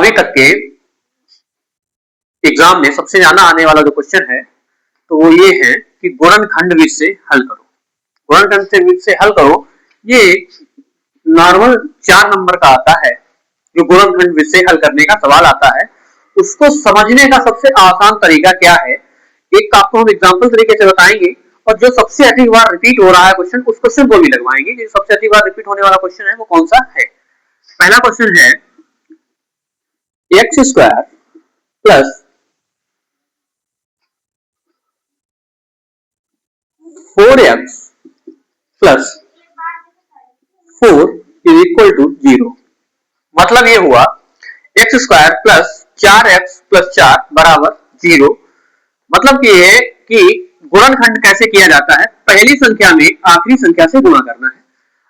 अभी तक के एग्जाम में सबसे ज्यादा आने वाला जो क्वेश्चन है तो वो ये है कि गुणनखंड विधि से हल करो। गुणनखंड विधि से हल करो, ये नॉर्मल 4 नंबर का आता है। जो गुणनखंड विधि से हल करने का सवाल आता है उसको समझने का सबसे आसान तरीका क्या है, एक आपको हम एग्जाम्पल तरीके से बताएंगे और जो सबसे अधिक बार रिपीट हो रहा है क्वेश्चन उस क्वेश्चन को भी लगवाएंगे। जो सबसे अधिक बार रिपीट होने वाला क्वेश्चन है वो कौन सा है। पहला क्वेश्चन है x square plus 4x plus 4 is equal to 0। मतलब ये हुआ x square plus 4x plus 4 बराबर 0। मतलब ये है कि गुणनखंड कैसे किया जाता है, पहली संख्या में आखिरी संख्या से गुणा करना है।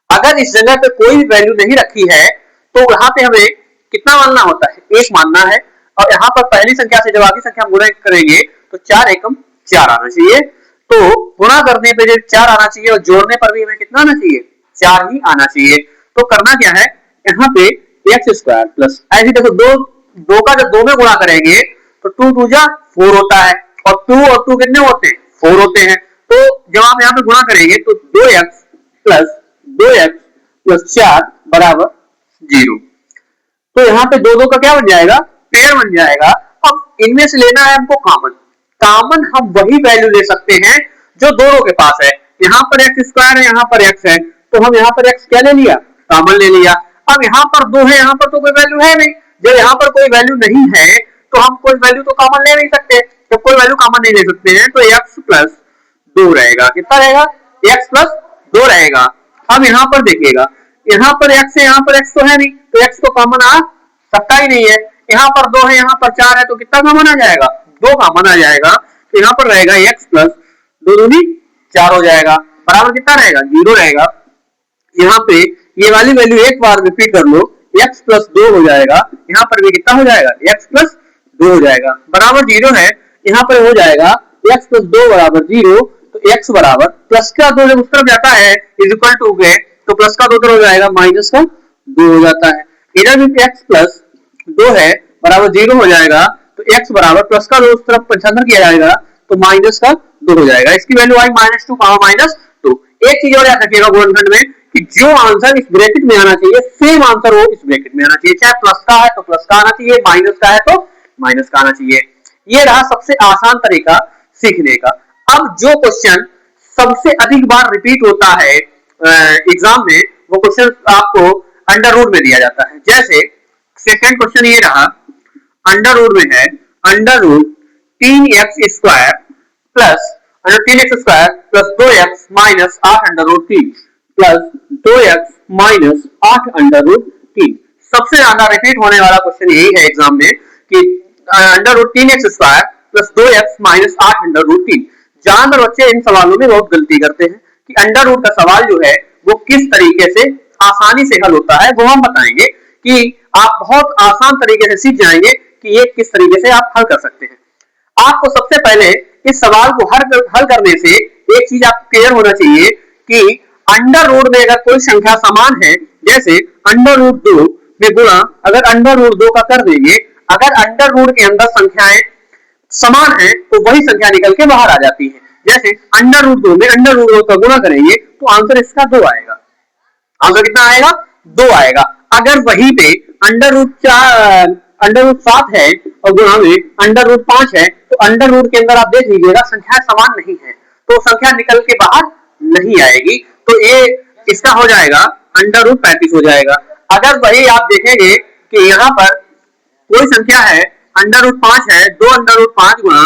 अगर इस जगह पे कोई वैल्यू नहीं रखी है तो यहाँ पे हमें कितना मानना होता है, 1 मानना है। और यहाँ पर पहली संख्या से जब आखिरी संख्या गुणा करेंगे तो 4 एकम 4 आना चाहिए। तो गुणा करने पे जब 4 आना चाहिए और जोड़ने पर भी हमें कितना आना चाहिए, 4 ही आना चाहिए। तो करना क्या है, यहाँ पे एक्स स्क्वायर प्लस ऐसे देखो दो का जब 2 में गुणा करेंगे तो 2 2 जा 4 होता है और 2 और 2 कितने होते हैं, 4 होते हैं। तो जब आप यहाँ पे गुणा करेंगे तो 2x प्लस 4 बराबर 0। तो यहाँ पे दो का क्या बन जाएगा, पेयर बन जाएगा। अब इनमें से लेना है हमको कॉमन। कॉमन हम वही वैल्यू ले सकते हैं जो दोनों के पास है। यहाँ पर एक्स स्क्वायर है, यहाँ पर एक्स है, तो हम यहाँ पर एक्स क्या ले लिया, कॉमन ले लिया। अब यहाँ पर 2 है, यहाँ पर तो कोई वैल्यू है नहीं। जब यहाँ पर कोई वैल्यू नहीं है तो हम कोई वैल्यू तो कॉमन ले नहीं सकते। जब कोई वैल्यू कॉमन नहीं ले सकते हैं तो एक्स प्लस 2 रहेगा। कितना रहेगा, एक्स प्लस 2 रहेगा। अब यहाँ पर देखिएगा, यहाँ पर एक्स है, यहाँ पर एक्स तो है नहीं, तो एक्स तो कॉमन आ सकता ही नहीं है। यहाँ पर 2 है, यहाँ पर 4 है, तो कितना कॉमन आ जाएगा, 2 कॉमन आ जाएगा। तो यहाँ पर रहेगा x प्लस 2 दूनी 4 हो जाएगा, बराबर कितना रहेगा, 0 रहेगा। यहाँ पे ये वाली वैल्यू एक बार रिपीट कर लो, x प्लस 2 हो जाएगा। यहाँ पर भी कितना हो जाएगा, x प्लस 2 हो जाएगा, बराबर 0 है। यहाँ पर हो जाएगा x प्लस 2 बराबर 0। तो x बराबर प्लस का 2 जब उस तरफ जाता है इज इक्वल टू के, तो प्लस का 2 उधर हो जाएगा, माइनस का 2 हो जाता है। इधर भी x प्लस 2 है बराबर 0 हो जाएगा। तो x बराबर प्लस का 2 उस तरफ पंचांतर किया जाएगा तो माइनस का 2 हो जाएगा। इसकी वैल्यू आई -2 -2। एक चीज और याद रखिएगा गुणनखंड में कि जो आंसर इस ब्रैकेट में आना चाहिए सेम आंसर वो इस ब्रैकेट में आना चाहिए। चाहे प्लस का है तो प्लस का आना चाहिए, माइनस का है तो माइनस का आना चाहिए। ये रहा सबसे आसान तरीका सीखने का। अब जो क्वेश्चन सबसे अधिक बार रिपीट होता है एग्जाम में वो क्वेश्चन आपको अंडर रूट में दिया जाता है। जैसे सेकंड क्वेश्चन ये रहा, अंडर रूट में है under root 3x square plus 2x minus 8 under root 3 plus 2x minus 8 under root 3। सबसे ज्यादा रिपीट होने वाला क्वेश्चन यही है एग्जाम में कि under root 3x square plus 2x minus 8 under root 3। ज्यादातर बच्चे इन सवालों में बहुत गलती करते हैं कि अंडर रूट का सवाल जो है वो किस तरीके से आसानी से हल होता है, वो हम बताएंगे कि आप बहुत आसान तरीके से सीख जाएंगे कि ये किस तरीके से आप हल कर सकते हैं। आपको सबसे पहले इस सवाल को हल करने से एक चीज आपको क्लियर होना चाहिए कि अंडर रूट में अगर कोई संख्या समान है, जैसे अंडर रूट 2 में गुणा अगर अंडर रूट 2 का कर देंगे, अगर अंडर रूट के अंदर संख्याएं समान है तो वही संख्या निकल के बाहर आ जाती है। जैसे अंडर रूट 2 में अंडर रूट 2 का गुणा करेंगे तो आंसर इसका 2 आएगा। आंसर कितना आएगा, 2 आएगा। अगर वहीं पे अंडर रूट 7 है और गुणा में अंडर रूट 5 है तो अंडर रूट के अंदर आप देख लीजिएगा संख्या समान नहीं है तो संख्या निकल के बाहर नहीं आएगी। तो ये इसका हो जाएगा अंडर रूट 35 हो जाएगा। अगर वही आप देखेंगे कि यहाँ पर कोई संख्या है अंडर रूट 5 है, 2 अंडर रूट 5 गुणा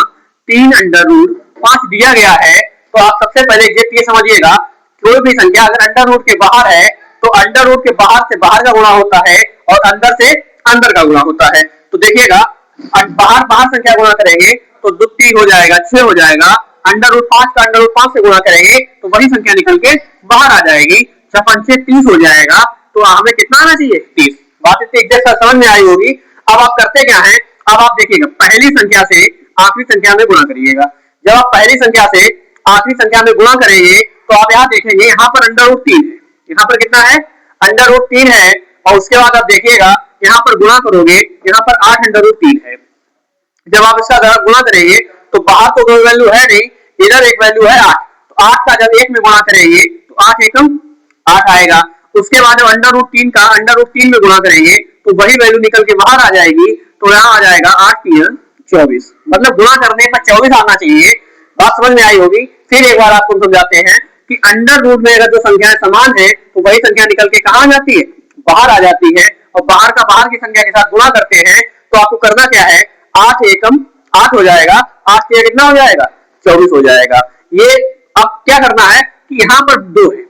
3 अंडर रूट 5 दिया गया है, तो आप सबसे पहले ये समझिएगा कोई भी संख्या अगर अंडर रूट के बाहर है तो अंडर रूट के बाहर से बाहर का गुणा होता है और अंदर से अंदर का गुणा होता है। तो देखिएगा बाहर संख्या गुणा करेंगे तो 2 3 हो जाएगा, 6 हो जाएगा। अंडर रूट 5 का अंडर रूट 5 से गुणा करेंगे तो वही संख्या निकल के बाहर आ जाएगी, 6 5 30 हो जाएगा। तो हमें कितना आना चाहिए, 30। बात इतनी एग्जैक्ट समझ में आई होगी। अब आप करते क्या है, अब आप देखिएगा पहली संख्या से आखिरी संख्या में गुणा करिएगा। जब आप पहली संख्या से आखिरी संख्या में गुणा करेंगे तो आप यहाँ देखेंगे यहाँ पर अंडर रूट 3 है, यहाँ पर कितना है, अंडर रूट 3 है। और उसके बाद आप देखिएगा यहाँ पर गुणा करोगे, यहाँ पर 8 अंडर रूट 3 है। जब आप इसका गुणा करेंगे तो बाहर तो कोई वैल्यू है नहीं, इधर एक वैल्यू है 8, तो 8 का जब 1 में गुणा करेंगे तो 8 एकम 8 आएगा। उसके बाद जब अंडर रूट 3 का अंडर रूट 3 में गुणा करेंगे तो वही वैल्यू निकल के बाहर आ जाएगी, तो यहाँ आ जाएगा 8 3 24, मतलब गुणा करने पर 24 आना चाहिए। बात समझ में आई होगी। फिर एक बार आपको समझाते हैं कि अंडर रूट में अगर जो संख्याएं समान है तो वही संख्या निकल के कहाँ जाती है, बाहर आ जाती है, और बाहर का बाहर की संख्या के साथ गुणा करते हैं तो आपको करना क्या है, 8 एकम 8 हो जाएगा, 8 से कितना हो जाएगा 24 हो जाएगा। ये अब क्या करना है कि यहाँ पर 2 है,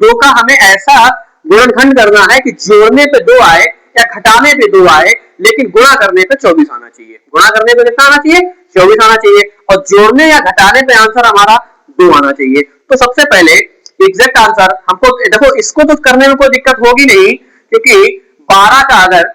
2 का हमें ऐसा गुणनखंड करना है कि जोड़ने पे 2 आए या घटाने पे 2 आए, लेकिन गुणा करने पे 24 आना चाहिए। गुणा करने पे कितना आना चाहिए, 24 आना चाहिए, और जोड़ने या घटाने पे आंसर हमारा 2 आना चाहिए। तो सबसे पहले एग्जैक्ट आंसर हमको देखो, इसको तो करने में कोई दिक्कत होगी नहीं, क्योंकि 12 का अगर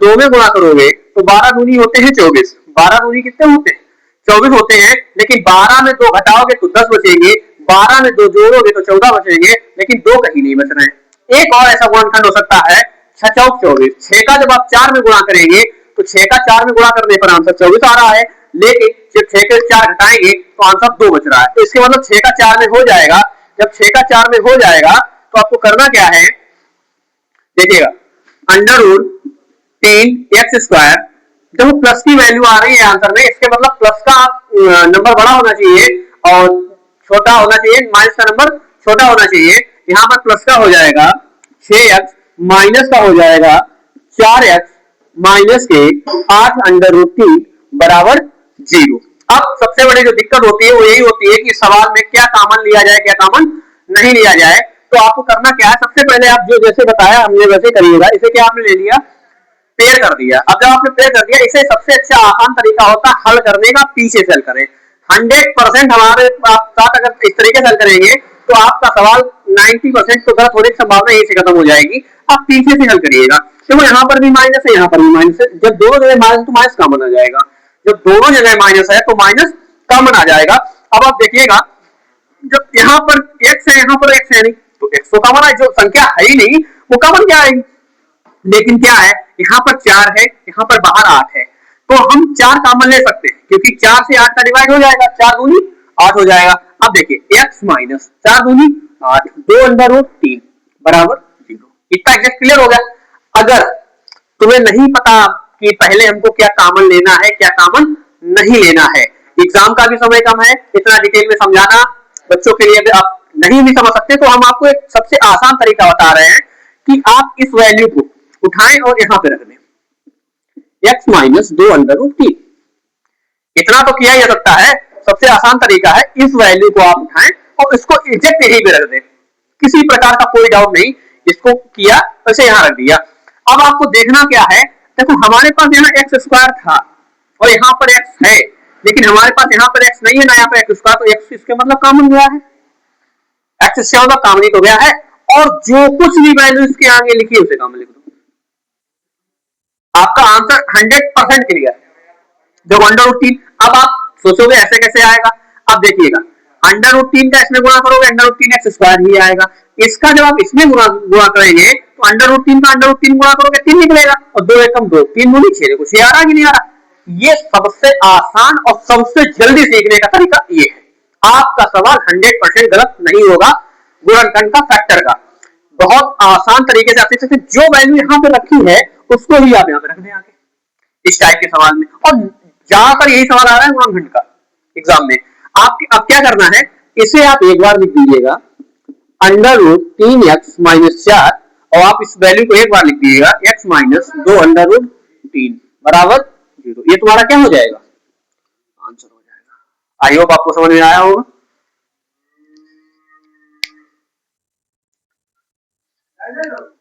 2 में गुणा करोगे तो 12 दूनी होते हैं 24, 12 दूनी कितने होते हैं 24 होते हैं, लेकिन 12 में 2 घटाओगे तो 10 बचेंगे, 12 में 2 जोड़ोगे तो 14 बचेंगे, लेकिन 2 कहीं नहीं बच रहे हैं। एक और ऐसा गुणनखंड हो सकता है 6 चौक 24, 6 का जब आप 4 में गुणा करेंगे तो 6 का 4 में गुणा करने पर आंसर 24 आ रहा है, लेकिन जब 6 के 4 घटाएंगे तो आंसर 2 बच रहा है। तो इसके मतलब 6 का 4 में हो जाएगा। जब 6 का 4 में हो जाएगा तो आपको करना क्या है, देखिएगा, अंडर रूट 3 एक्स स्क्वायर, जब प्लस की वैल्यू आ रही है आंसर में, इसके मतलब प्लस का नंबर बड़ा होना चाहिए और छोटा होना चाहिए, माइनस का नंबर छोटा होना चाहिए। यहाँ पर प्लस का हो जाएगा 6x, माइनस का हो जाएगा 4x माइनस के 8 अंडर रूट 3 बराबर 0। अब सबसे बड़ी जो दिक्कत होती है वो यही होती है कि सवाल में क्या कॉमन लिया जाए, क्या कॉमन नहीं लिया जाए। तो आपको करना क्या है, सबसे पहले आप जो जैसे बताया हमने वैसे करिएगा। इसे क्या आपने ले लिया, पेयर कर दिया। अब जब आपने पेयर कर दिया, इसे सबसे अच्छा आसान तरीका होता है हल करने का, पीछे से हल करें। 100% हमारे साथ अगर इस तरीके से हल करेंगे तो आपका सवाल 90% तो गलत होने की संभावना यही से खत्म हो जाएगी। आप पीछे से हल करिएगा। देखो यहाँ पर भी माइनस है, यहाँ पर भी माइनस है, जब दोनों जगह माइनस तो माइनस कॉमन आ जाएगा, जब दोनों जगह माइनस है तो माइनस कॉमन आ जाएगा। अब आप देखिएगा, जब यहाँ पर एक्स है, यहाँ पर एक्स है नहीं, तो एक्स तो कॉमन है, जो संख्या है ही नहीं वो कॉमन क्या आएगी। लेकिन क्या है, यहाँ पर 4 है, यहाँ पर बाहर 8 है, तो हम 4 कॉमन ले सकते हैं, क्योंकि 4 से 8 का डिवाइड हो जाएगा, 4 दूनी 8 हो जाएगा। अब देखिए x माइनस 4 दूनी 8, 2 अंडर रूट 3 बराबर 0। इतना एग्जैक्ट क्लियर हो गया। अगर तुम्हें नहीं पता कि पहले हमको क्या कॉमन लेना है, क्या कॉमन नहीं लेना है, एग्जाम का भी समय कम है, इतना डिटेल में समझाना बच्चों के लिए आप नहीं भी समझ सकते, तो हम आपको एक सबसे आसान तरीका बता रहे हैं कि आप इस वैल्यू को उठाएं और यहां पे रख दें, x माइनस 2 अंडर रूट 3। इतना तो किया जा सकता है, सबसे आसान तरीका है इस वैल्यू को आप उठाएं और इसको एग्जैक्ट यहीं पे रख दें, किसी प्रकार का कोई डाउट नहीं। इसको किया वैसे यहां रख दिया। अब आपको देखना क्या है, देखो हमारे पास यहाँ एक्स स्क्वायर था और यहाँ पर एक्स है, लेकिन हमारे पास यहाँ पर एक्स नहीं है ना, यहाँ पर एक्स स्क्वायर, तो एक्स इसके मतलब कॉमन गया है, एक्स इसके मतलब कॉमन ही तो गया है, और जो कुछ भी वैल्यू इसके आगे लिखी है उसे कॉमन लिख दो। आपका आंसर 100% क्लियर। जब अंडर रूट 3, अब आप सोचोगे ऐसे कैसे आएगा, अब देखिएगा, अंडर रूट 3 का इसमें गुणा करोगे अंडर रूट 3 एक्स स्क्वायर ही आएगा, इसका जब आप इसमें गुणा करेंगे तो अंडर रूट 3 का अंडर रूट 3 गुणा करोगे 3 निकलेगा, और 2 एकम 2, 3 दूनी 6, देखो 6 आ रहा कि नहीं आ रहा। ये सबसे आसान और सबसे जल्दी सीखने का तरीका ये है। आपका सवाल 100% गलत नहीं होगा गुणनखंड का, फैक्टर का। बहुत आसान तरीके से आप सीख सकते, जो वैल्यू यहाँ पे रखी है उसको ही आप यहाँ पे रख दें आगे इस टाइप के सवाल में। और ज्यादातर यही सवाल आ रहा है गुणनखंड का एग्जाम में। आप अब क्या करना है, इसे आप एक बार लिख दीजिएगा अंडर रूट 3x माइनस 4, और आप इस वैल्यू को एक बार लिख दीजिएगा x माइनस 2 अंडर रूट 3 बराबर 0। ये तुम्हारा क्या हो जाएगा, आंसर हो जाएगा। आई होप आपको समझ में आया होगा।